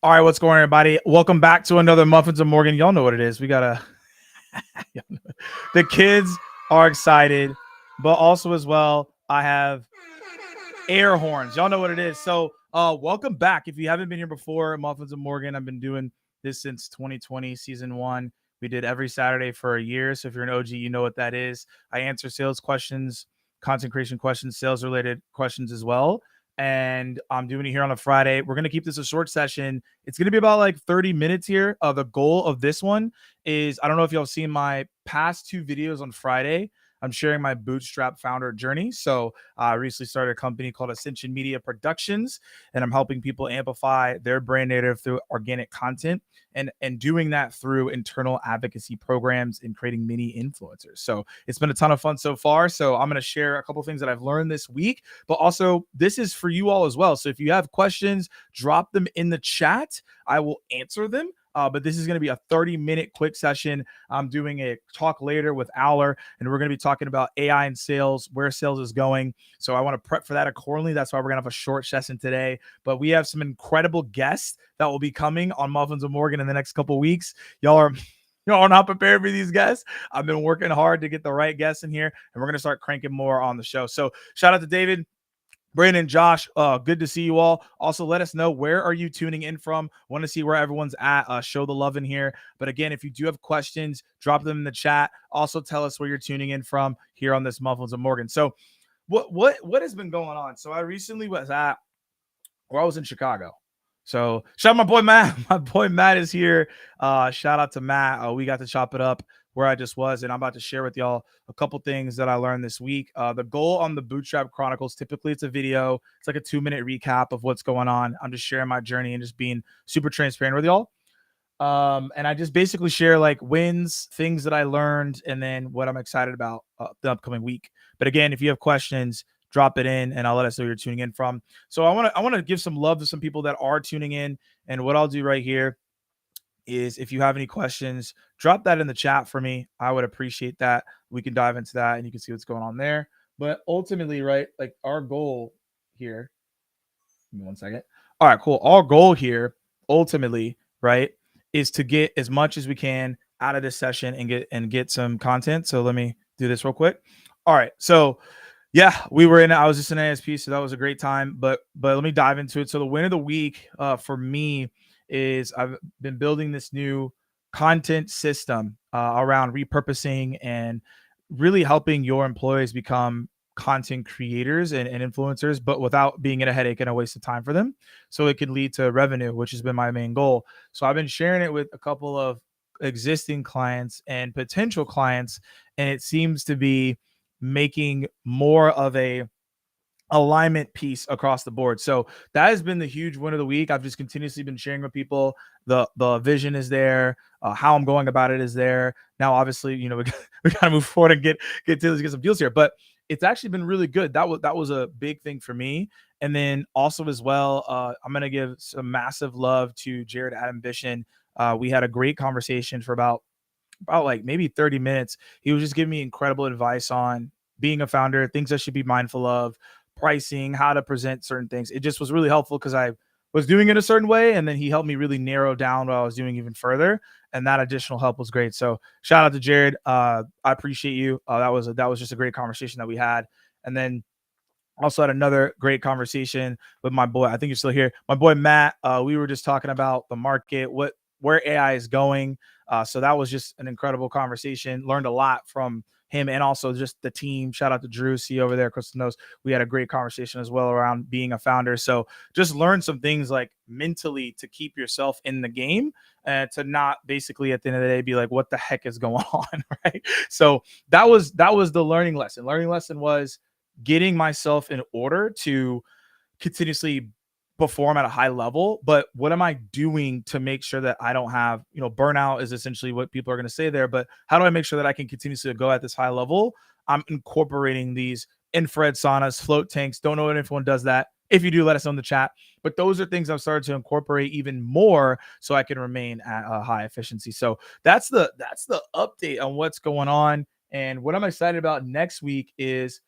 All right, what's going on, everybody? Welcome back to another Muffins and Morgan. Y'all know what it is. We got the kids are excited, but also as well, I have air horns. Y'all know what it is. So welcome back. If you haven't been here before, Muffins and Morgan, I've been doing this since 2020, season 1. We did every Saturday for a year. So if you're an OG, you know what that is. I answer sales questions, content creation questions, sales related questions as well. And I'm doing it here on a Friday. We're going to keep this a short session. It's going to be about like 30 minutes here. The goal of this one is, I don't know if y'all seen my past 2 videos on Friday. I'm sharing my Bootstrap Founder journey. So I recently started a company called Ascension Media Productions, and I'm helping people amplify their brand narrative through organic content and doing that through internal advocacy programs and creating mini influencers. So it's been a ton of fun so far. So I'm going to share a couple of things that I've learned this week, but also this is for you all as well. So if you have questions, drop them in the chat. I will answer them. But this is going to be a 30-minute quick session. I'm doing a talk later with Aller, and we're going to be talking about AI and sales, where sales is going. So I want to prep for that accordingly. That's why we're going to have a short session today. But we have some incredible guests that will be coming on Muffins and Morgan in the next couple of weeks. Y'all are not prepared for these guests. I've been working hard to get the right guests in here, and we're going to start cranking more on the show. So shout out to David, Brandon, Josh, good to see you all. Also, let us know, where are you tuning in from? Want to see where everyone's at. Show the love in here. But again, if you do have questions, drop them in the chat. Also, tell us where you're tuning in from here on this Muffins and Morgan. So what has been going on? So I recently was I was in Chicago. So shout out my boy Matt. My boy Matt is here. Shout out to Matt. We got to chop it up where I just was, and I'm about to share with y'all a couple things that I learned this week. The goal on the Bootstrap Chronicles, typically it's a video. It's like a 2-minute recap of what's going on. I'm just sharing my journey and just being super transparent with y'all. And I just basically share like wins, things that I learned, and then what I'm excited about the upcoming week. But again, if you have questions, drop it in and I'll let us know where you're tuning in from. So I want to give some love to some people that are tuning in. And what I'll do right here is, if you have any questions, drop that in the chat for me. I would appreciate that. We can dive into that and you can see what's going on there. But ultimately, right, like our goal here, give me one second. All right, cool. Our goal here ultimately, right, is to get as much as we can out of this session and get some content. So let me do this real quick. All right. So yeah, I was just in ASP, so that was a great time. But let me dive into it. So the win of the week for me is, I've been building this new content system around repurposing and really helping your employees become content creators and influencers, but without being a headache and a waste of time for them. So it can lead to revenue, which has been my main goal. So I've been sharing it with a couple of existing clients and potential clients, and it seems to be making more of a alignment piece across the board. So that has been the huge win of the week. I've just continuously been sharing with people. The vision is there. How I'm going about it is there. Now, obviously, we got to move forward and get some deals here. But it's actually been really good. That was a big thing for me. And then also as well, I'm gonna give some massive love to Jared Ambition. We had a great conversation for about like maybe 30 minutes. He was just giving me incredible advice on being a founder, things I should be mindful of, pricing, how to present certain things. It just was really helpful because I was doing it a certain way, and then he helped me really narrow down what I was doing even further, and that additional help was great. So shout out to Jared. I appreciate you. That was just a great conversation that we had. And then also had another great conversation with my boy. I think you're still here. My boy Matt. We were just talking about the market, where AI is going. So that was just an incredible conversation. Learned a lot from him and also just the team. Shout out to Drew, see over there, Crystal knows. We had a great conversation as well around being a founder. So just learn some things like mentally to keep yourself in the game and to not basically at the end of the day be like, what the heck is going on, right? So that was the learning lesson. Learning lesson was getting myself in order to continuously perform at a high level, but what am I doing to make sure that I don't have, burnout is essentially what people are going to say there, but how do I make sure that I can continue to go at this high level? I'm incorporating these infrared saunas, float tanks. Don't know if anyone does that. If you do, let us know in the chat. But those are things I've started to incorporate even more so I can remain at a high efficiency. So that's the update on what's going on. And what I'm excited about next week is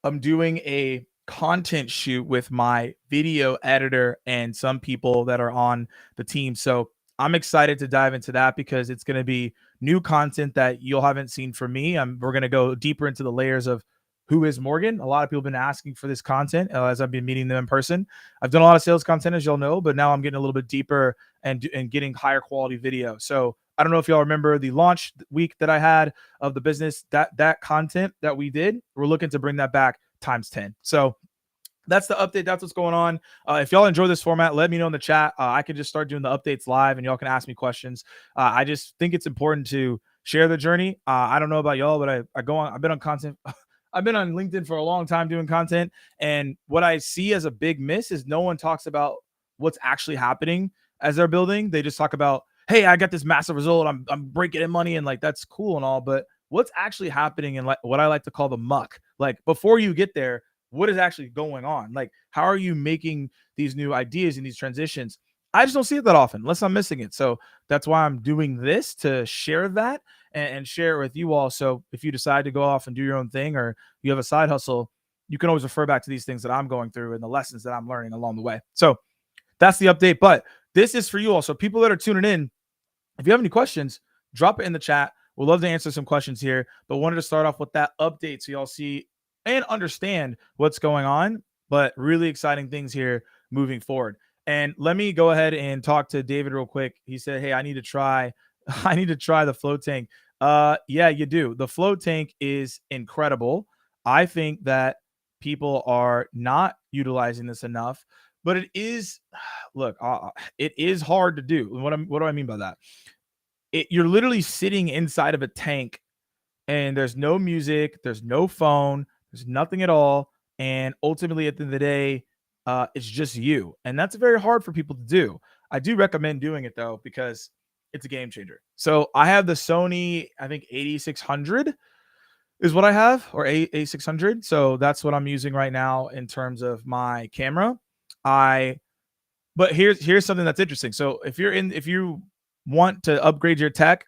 I'm doing a content shoot with my video editor and some people that are on the team. So I'm excited to dive into that because it's going to be new content that you'll haven't seen from me. We're going to go deeper into the layers of who is Morgan. A lot of people have been asking for this content as I've been meeting them in person. I've done a lot of sales content, as y'all know, but now I'm getting a little bit deeper and getting higher quality video. So I don't know if y'all remember the launch week that I had of the business, that content that we did. We're looking to bring that back times 10. So that's the update. That's what's going on. If y'all enjoy this format, let me know in the chat. I can just start doing the updates live and y'all can ask me questions. I just think it's important to share the journey. I don't know about y'all, but I've been on content. I've been on LinkedIn for a long time doing content. And what I see as a big miss is no one talks about what's actually happening as they're building. They just talk about, hey, I got this massive result. I'm breaking in money. And like, that's cool and all, but what's actually happening in like what I like to call the muck, like before you get there, what is actually going on? Like, how are you making these new ideas and these transitions? I just don't see it that often unless I'm missing it. So that's why I'm doing this, to share that and share it with you all. So if you decide to go off and do your own thing or you have a side hustle, you can always refer back to these things that I'm going through and the lessons that I'm learning along the way. So that's the update. But this is for you all. So people that are tuning in, if you have any questions, drop it in the chat. We'd love to answer some questions here, but wanted to start off with that update so y'all see and understand what's going on, but really exciting things here moving forward. And let me go ahead and talk to David real quick. He said, hey, I need to try the float tank. Yeah, you do. The float tank is incredible. I think that people are not utilizing this enough, but it is, look, it is hard to do. What do I mean by that? You're literally sitting inside of a tank and there's no music, there's no phone, there's nothing at all. And ultimately, at the end of the day, it's just you. And that's very hard for people to do. I do recommend doing it though, because it's a game changer. So I have the Sony, I think 8600 is what I have, or A600. So that's what I'm using right now in terms of my camera. But here's something that's interesting. So if you want to upgrade your tech,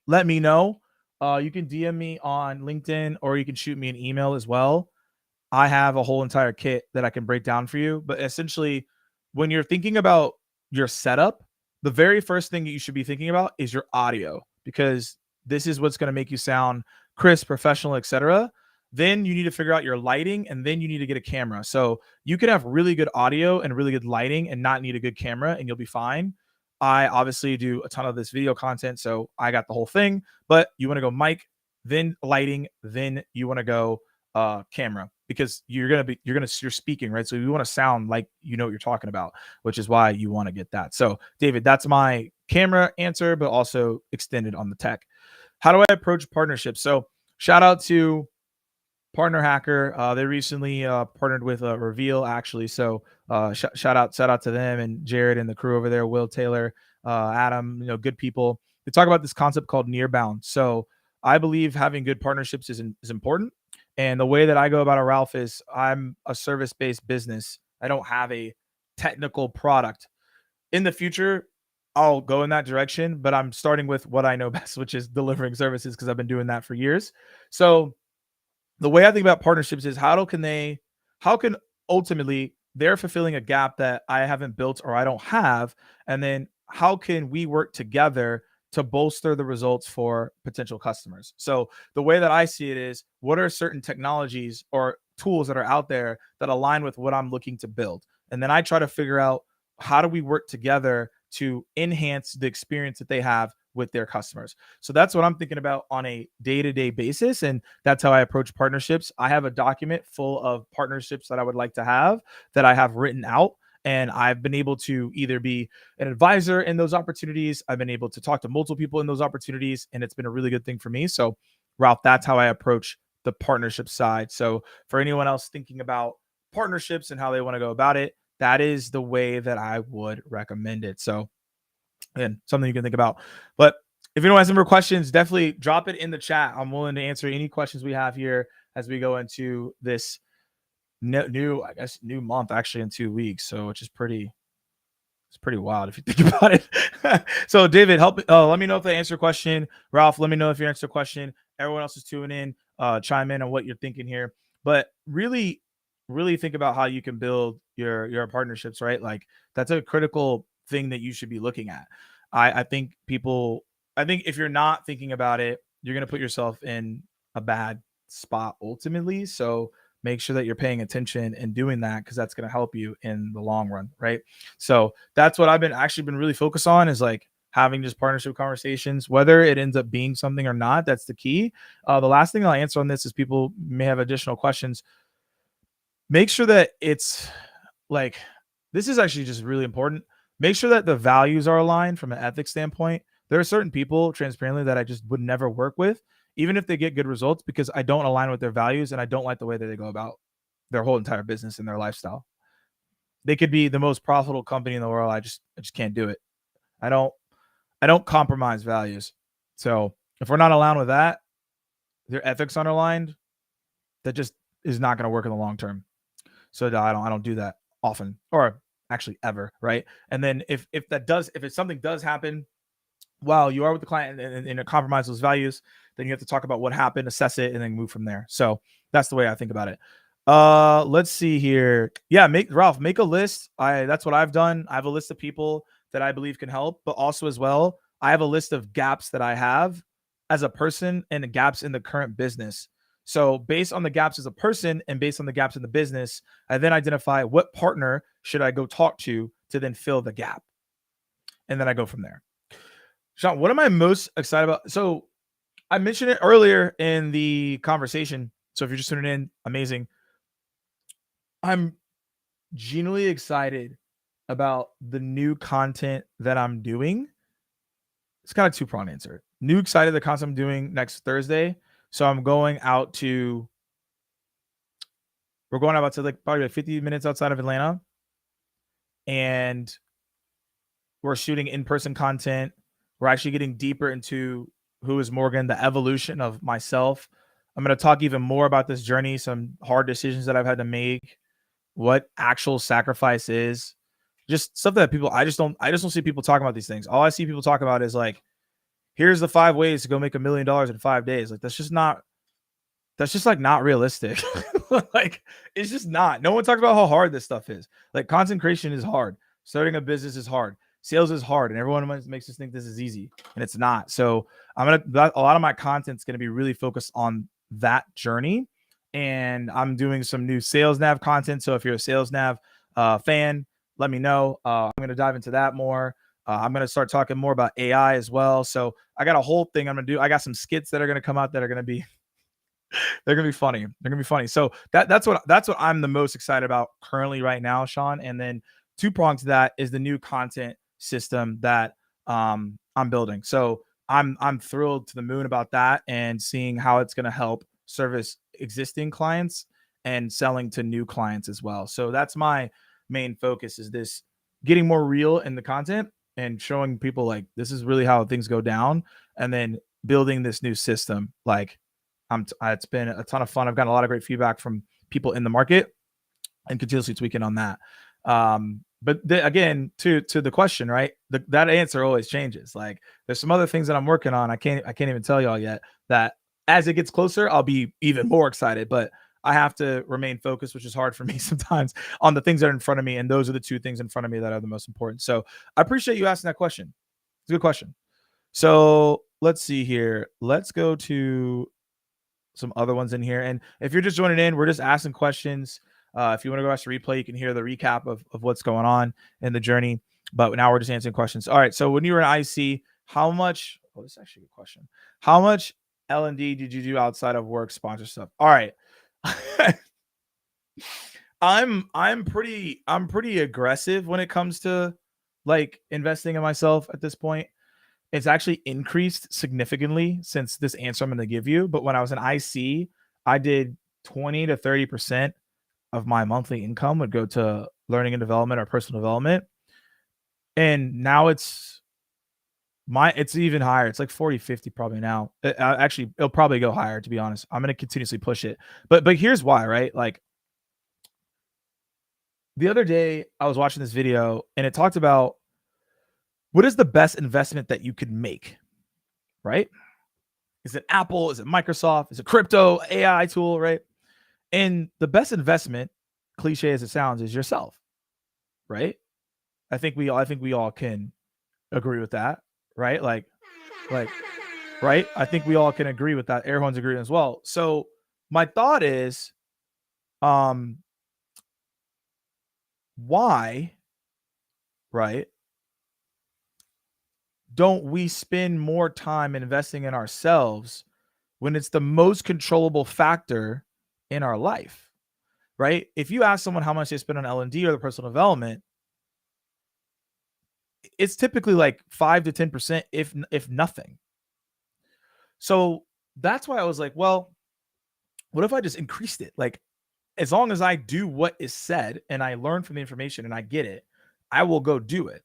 let me know. You can DM me on LinkedIn or you can shoot me an email as well. I have a whole entire kit that I can break down for you. But essentially, when you're thinking about your setup, the very first thing that you should be thinking about is your audio, because this is what's going to make you sound crisp, professional, etc. Then you need to figure out your lighting, and then you need to get a camera. So you can have really good audio and really good lighting and not need a good camera, and you'll be fine. I obviously do a ton of this video content, so I got the whole thing. But you want to go mic, then lighting, then you want to go camera, because you're speaking, right? So you want to sound like you know what you're talking about, which is why you want to get that. So David, that's my camera answer, but also extended on the tech. How do I approach partnerships? So shout out to Partner Hacker. They recently partnered with Reveal, actually. So shout out to them and Jared and the crew over there, Will Taylor, Adam, good people. They talk about this concept called near bound. So I believe having good partnerships is important. And the way that I go about it, Ralph, is I'm a service-based business. I don't have a technical product. In the future, I'll go in that direction, but I'm starting with what I know best, which is delivering services, because I've been doing that for years. So the way I think about partnerships is how can ultimately they're fulfilling a gap that I haven't built or I don't have. And then how can we work together to bolster the results for potential customers? So the way that I see it is, what are certain technologies or tools that are out there that align with what I'm looking to build? And then I try to figure out, how do we work together to enhance the experience that they have with their customers? So that's what I'm thinking about on a day-to-day basis. And that's how I approach partnerships. I have a document full of partnerships that I would like to have, that I have written out. And I've been able to either be an advisor in those opportunities. I've been able to talk to multiple people in those opportunities. And it's been a really good thing for me. So Ralph, that's how I approach the partnership side. So for anyone else thinking about partnerships and how they want to go about it, that is the way that I would recommend it. So again, something you can think about. But if anyone has some more questions, definitely drop it in the chat. I'm willing to answer any questions we have here as we go into this new month, actually, in 2 weeks. So which is pretty wild if you think about it. So David, let me know if they answer your question. Ralph, let me know if you answer a question. Everyone else is tuning in, chime in on what you're thinking here. But really, really think about how you can build your partnerships, right? Like that's a critical thing that you should be looking at. I think if you're not thinking about it, you're gonna put yourself in a bad spot ultimately. So make sure that you're paying attention and doing that, because that's going to help you in the long run, right? So that's what I've been really focused on, is like having just partnership conversations, whether it ends up being something or not. That's the key. The last thing I'll answer on this is people may have additional questions. Make sure that it's like, this is actually just really important. Make sure that the values are aligned from an ethics standpoint. There are certain people, transparently, that I just would never work with, even if they get good results, because I don't align with their values and I don't like the way that they go about their whole entire business and their lifestyle. They could be the most profitable company in the world. I just can't do it. I don't compromise values. So if we're not aligned with that, their ethics aren't aligned, that just is not going to work in the long term. So I don't do that often, or actually ever, right? And then if something does happen while you are with the client and it compromises those values, then you have to talk about what happened, assess it, and then move from there. So that's the way I think about it. Let's see here. Yeah, Ralph, make a list. That's what I've done. I have a list of people that I believe can help, but also as well, I have a list of gaps that I have as a person and the gaps in the current business. So based on the gaps as a person and based on the gaps in the business, I then identify what partner should I go talk to then fill the gap. And then I go from there. Sean, what am I most excited about? So I mentioned it earlier in the conversation. So if you're just tuning in, amazing. I'm genuinely excited about the new content that I'm doing. It's kind of two-pronged answer. New excited the content I'm doing next Thursday. So we're going out to like probably like 50 minutes outside of Atlanta. And we're shooting in-person content. We're actually getting deeper into who is Morgan, the evolution of myself. I'm going to talk even more about this journey, some hard decisions that I've had to make, what actual sacrifice is, just stuff that I just don't see people talking about these things. All I see people talk about is like, here's the 5 ways to go make $1 million in 5 days. Like, that's just like not realistic. Like, it's just not. No one talks about how hard this stuff is. Like, content creation is hard. Starting a business is hard. Sales is hard, and everyone makes us think this is easy, and it's not. So a lot of my content's gonna be really focused on that journey, and I'm doing some new sales nav content. So if you're a sales nav fan, let me know. I'm gonna dive into that more. I'm gonna start talking more about AI as well. So I got a whole thing I'm gonna do. I got some skits that are gonna come out that are gonna be they're gonna be funny. They're gonna be funny. So that's what I'm the most excited about currently right now, Sean. And then two-pronged to that is the new content system that I'm building. So I'm thrilled to the moon about that and seeing how it's gonna help service existing clients and selling to new clients as well. So that's my main focus, is this getting more real in the content and showing people like this is really how things go down, and then building this new system. Like, it's been a ton of fun. I've gotten a lot of great feedback from people in the market and continuously tweaking on that. But again, to the question, right? That answer always changes. Like, there's some other things that I'm working on. I can't even tell y'all yet, that as it gets closer, I'll be even more excited, but I have to remain focused, which is hard for me sometimes, on the things that are in front of me. And those are the two things in front of me that are the most important. So I appreciate you asking that question. It's a good question. So let's see here. Let's go to some other ones in here. And if you're just joining in, we're just asking questions. If you want to go watch the replay, you can hear the recap of what's going on in the journey. But now we're just answering questions. All right. So when you were in IC, how much? Oh, this is actually a good question. How much L&D did you do outside of work sponsor stuff? All right. I'm pretty aggressive when it comes to like investing in myself at this point. It's actually increased significantly since this answer I'm going to give you. But when I was in IC, I did 20 to 30% of my monthly income would go to learning and development or personal development. And now it's even higher. It's like 40, 50 probably now. Actually, it'll probably go higher, to be honest. I'm going to continuously push it. But here's why, right? Like the other day I was watching this video and it talked about what is the best investment that you could make, right? Is it Apple? Is it Microsoft? Is it crypto, AI tool, right? And the best investment, cliche as it sounds, is yourself, right? I think we all can agree with that, right? Like, right? I think we all can agree with that. Air horns agree as well. So my thought is, why, right? Don't we spend more time investing in ourselves when it's the most controllable factor in our life, right? If you ask someone how much they spend on L&D or the personal development, it's typically like 5 to 10%, if nothing. So that's why I was like, well, what if I just increased it? Like, as long as I do what is said and I learn from the information and I get it, I will go do it.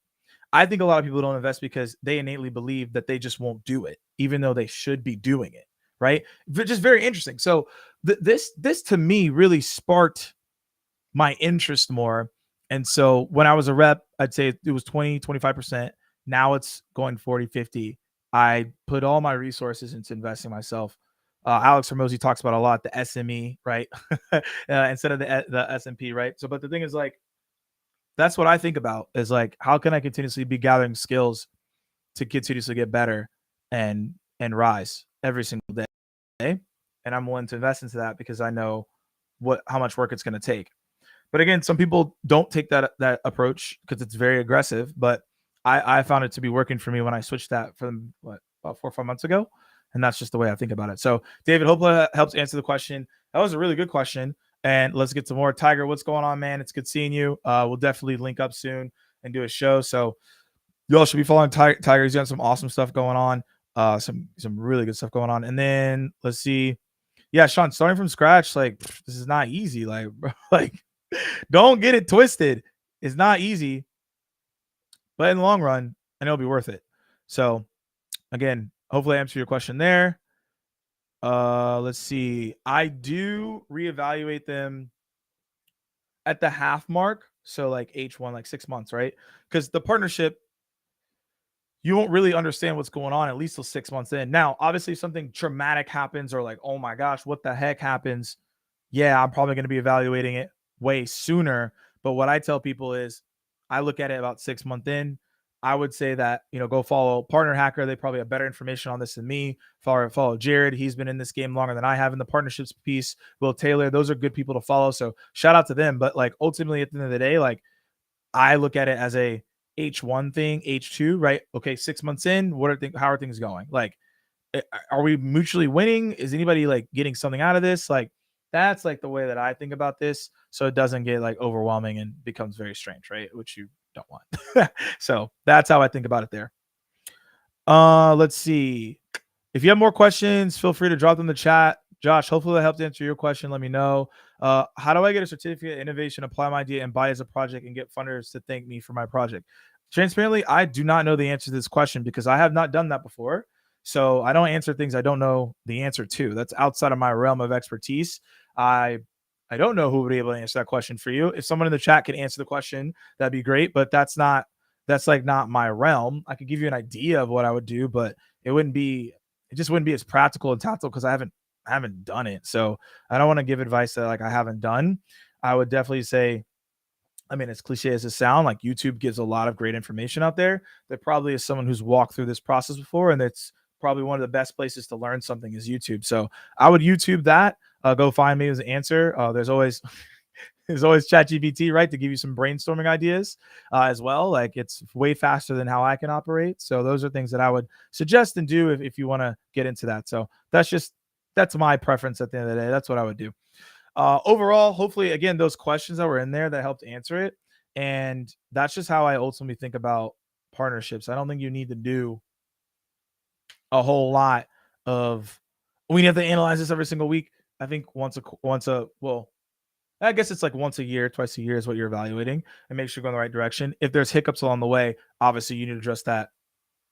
I think a lot of people don't invest because they innately believe that they just won't do it, even though they should be doing it. Right. Just very interesting. So this to me really sparked my interest more. And so when I was a rep, I'd say it was 20, 25%. Now it's going 40, 50. I put all my resources into investing myself. Alex Hormozy talks about a lot, the SME, right? Instead of the S&P, right? So, but the thing is, like, that's what I think about is like, how can I continuously be gathering skills to continuously get better and rise every single day? And I'm willing to invest into that because I know how much work it's going to take. But again, some people don't take that approach because it's very aggressive. But I found it to be working for me when I switched that from about 4 or 5 months ago. And that's just the way I think about it. So, David, hopefully that helps answer the question. That was a really good question. And let's get some more. Tiger, what's going on, man? It's good seeing you. We'll definitely link up soon and do a show. So you all should be following Tiger. He's got some awesome stuff going on. Some really good stuff going on. And then let's see. Yeah, Sean, starting from scratch, like, this is not easy. Like, bro, like, don't get it twisted. It's not easy, but in the long run, I know it'll be worth it. So again, hopefully I answer your question there. Let's see. I do reevaluate them at the half mark. So like H1, like 6 months, right? Because the partnership, you won't really understand what's going on at least till 6 months in. Now, obviously, if something traumatic happens or like, oh my gosh, what the heck happens? Yeah, I'm probably going to be evaluating it way sooner. But what I tell people is I look at it about 6 months in. I would say that, go follow Partner Hacker. They probably have better information on this than me. Follow Jared. He's been in this game longer than I have in the partnerships piece. Will Taylor. Those are good people to follow. So shout out to them. But like ultimately at the end of the day, like I look at it as a H1 thing, H2, right? Okay, 6 months in, how are things going? Like, are we mutually winning? Is anybody like getting something out of this? Like, that's like the way that I think about this. So it doesn't get like overwhelming and becomes very strange, right? Which you don't want. So that's how I think about it there. Let's see. If you have more questions, feel free to drop them in the chat. Josh, hopefully that helped answer your question. Let me know. How do I get a certificate of innovation, apply my idea, and buy as a project and get funders to thank me for my project? Transparently, I do not know the answer to this question because I have not done that before. So I don't answer things I don't know the answer to. That's outside of my realm of expertise. I don't know who would be able to answer that question for you. If someone in the chat can answer the question, that'd be great. But that's like not my realm. I could give you an idea of what I would do, but it just wouldn't be as practical and tactical because I haven't done it. So I don't want to give advice that like I haven't done. I would definitely say, I mean, as cliche as it sounds, like YouTube gives a lot of great information out there. There probably is someone who's walked through this process before, and it's probably one of the best places to learn something is YouTube. So I would YouTube that. Go find me as an answer. There's always ChatGPT, right, to give you some brainstorming ideas as well. Like it's way faster than how I can operate. So those are things that I would suggest and do if you want to get into that. So that's my preference at the end of the day. That's what I would do. Overall, hopefully, again, those questions that were in there that helped answer it. And that's just how I ultimately think about partnerships. I don't think you need to do a whole lot we have to analyze this every single week. I think once a I guess it's like once a year, twice a year is what you're evaluating, and make sure you're going the right direction. If there's hiccups along the way, obviously you need to address that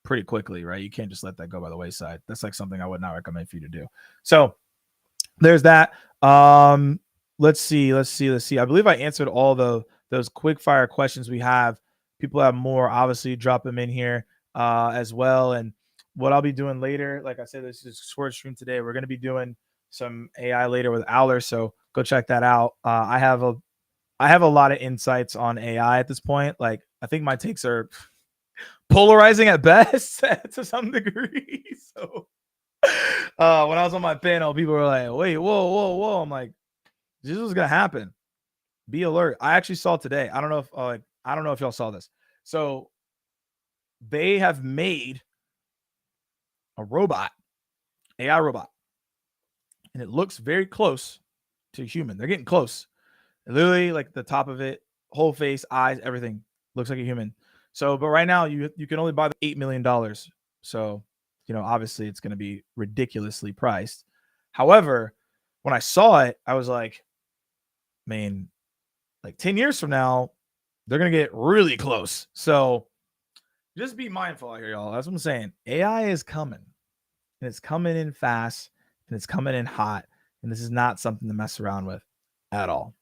pretty quickly, right? You can't just let that go by the wayside. That's like something I would not recommend for you to do. So there's that. Let's see. I believe I answered all those quick fire questions we have. People have more, obviously drop them in here as well. And what I'll be doing later, like I said, this is a short stream today. We're going to be doing some AI later with Aller, so go check that out. I have a lot of insights on AI at this point. Like I think my takes are polarizing at best to some degree. So when I was on my panel, people were like, wait, whoa. I'm like, this was gonna happen. Be alert. I actually saw today. I don't know if y'all saw this. So they have made a robot, AI robot, and it looks very close to human. They're getting close. Literally, like the top of it, whole face, eyes, everything looks like a human. So, but right now you can only buy the $8 million. So, obviously it's going to be ridiculously priced. However, when I saw it, I was like, man, like 10 years from now, they're going to get really close. So just be mindful out here, y'all. That's what I'm saying. AI is coming, and it's coming in fast, and it's coming in hot. And this is not something to mess around with at all.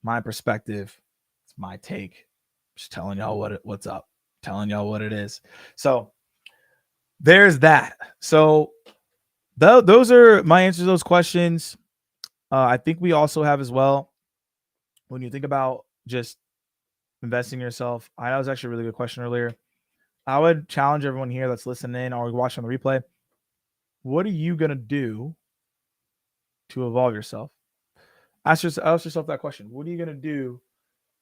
My perspective, it's my take. Just telling y'all what's up, telling y'all what it is. So there's that. So those are my answers to those questions. I think we also have as well, when you think about just investing in yourself. I know it was actually a really good question earlier. I would challenge everyone here that's listening or watching the replay. What are you going to do to evolve yourself? Ask yourself that question. What are you going to do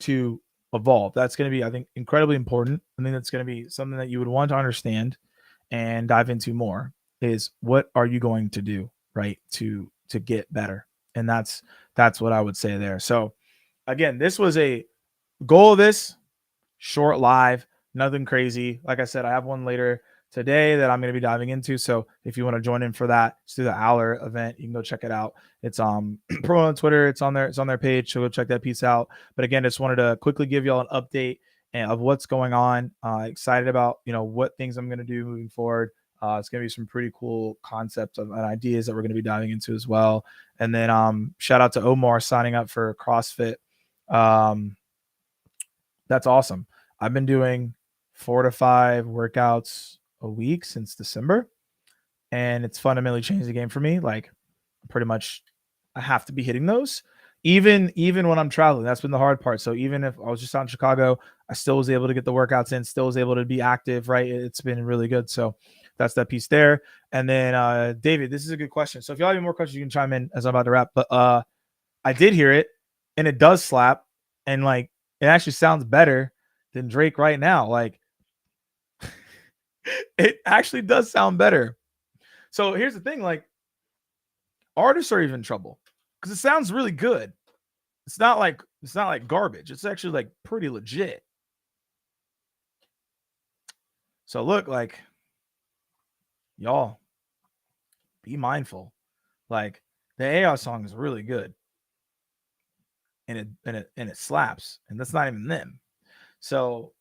to evolve? That's going to be, I think, incredibly important. I think that's going to be something that you would want to understand and dive into more, is what are you going to do, right, to get better? And that's what I would say there. So again, this was a goal of this short live, nothing crazy. Like I said, I have one later today that I'm going to be diving into. So if you want to join in for that, it's through the Aller event. You can go check it out. It's pro on Twitter. It's on their page. So go check that piece out. But again, just wanted to quickly give y'all an update of what's going on. Excited about what things I'm going to do moving forward. It's going to be some pretty cool concepts and ideas that we're going to be diving into as well. And then shout out to Omar signing up for CrossFit. That's awesome. I've been doing 4 to 5 workouts a week since December, and it's fundamentally changed the game for me. Like pretty much I have to be hitting those even when I'm traveling. That's been the hard part. So even if I was just out in Chicago, I still was able to get the workouts in, still was able to be active, right? It's been really good. So that's that piece there. And then David, this is a good question. So if y'all have any more questions, you can chime in as I'm about to wrap. But I did hear it, and it does slap, and like it actually sounds better than Drake right now. Like it actually does sound better. So here's the thing, like artists are even in trouble because it sounds really good. It's not like garbage. It's actually like pretty legit. So look, like y'all be mindful. Like the AI song is really good. And it slaps. And that's not even them. So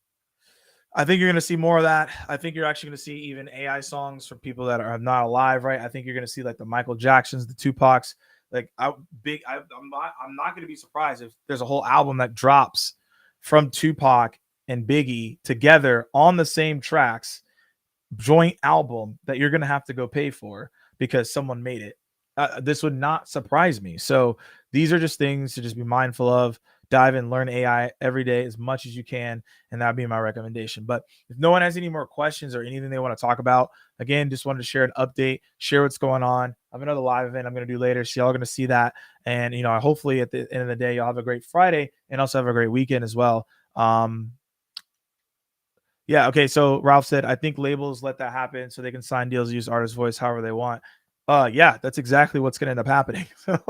I think you're going to see more of that. I think you're actually going to see even AI songs from people that are not alive, right? I think you're going to see like the Michael Jacksons, the Tupacs. Like I'm not going to be surprised if there's a whole album that drops from Tupac and Biggie together on the same tracks, joint album that you're going to have to go pay for because someone made it. This would not surprise me. So these are just things to just be mindful of. Dive in, learn AI every day as much as you can, and that'd be my recommendation. But if no one has any more questions or anything they want to talk about, again, just wanted to share an update, share what's going on. I have another live event I'm going to do later, so y'all are going to see that. And hopefully at the end of the day, y'all have a great Friday and also have a great weekend as well. Yeah, okay. So Ralph said, I think labels let that happen so they can sign deals, use artist voice however they want. Yeah, that's exactly what's going to end up happening. So,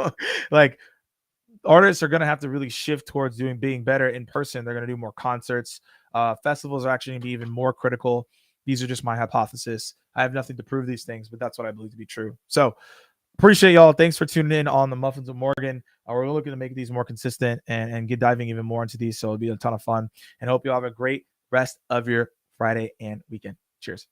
like, artists are going to have to really shift towards being better in person. They're going to do more concerts. Festivals are actually going to be even more critical. These are just my hypothesis. I have nothing to prove these things, but that's what I believe to be true. So Appreciate y'all. Thanks for tuning in on the Muffins with Morgan. We're looking to make these more consistent and get diving even more into these. So it'll be a ton of fun. And hope you all have a great rest of your Friday and weekend. Cheers.